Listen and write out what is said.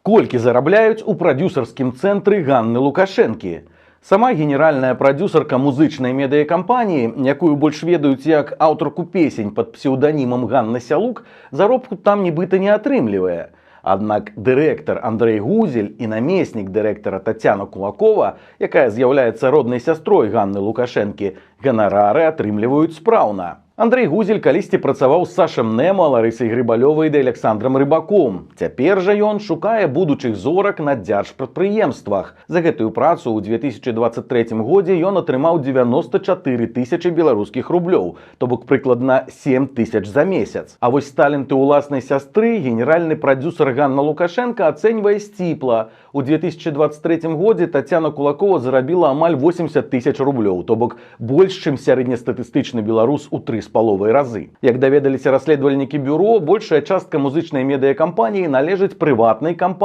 Колькі зарабляюць у прадюсарскім цэнтры Ганны Лукашэнкі. Сама генеральная прадюсарка музычнай медыякампаніі, якую больш ведаюць як аўтарку песень пад псеўданімам Ганна Сялук, заробку там нібыта не атрымлівае. Аднак дырэктар Андрэй Гузель і намеснік дырэктара Тацяна Кулакова, якая з'яўляецца роднай сястрой Ганны Лукашэнкі, ганарары атрымліваюць спраўна. Андрэй Гузель калісьці працаваў з Сашам Немо, Ларысай Грыбалёвай ды Александрам Рыбаком. Цяпер жа ён шукае будучых зорак на дзяржпрадпрыемствах. За гэтую працу ў 2023 годзе ён атрымаў 94 тысячы беларускіх рублёў, то бок прыкладна 7 тысяч за месяц. А вось таленты ўласнай сястры генеральны прадюсар Ганна Лукашэнка ацэньвае сціпла. У 2023 годзе Тацяна Кулакова зарабіла амаль 80 тысяч рублёў, то бок больш, чым сярэднестатыстычны беларус у 3,5 разы. Як даведаліся расследавальнікі бюро, большая частка музычнай медыякампаніі належыць прыватнай кампаніі.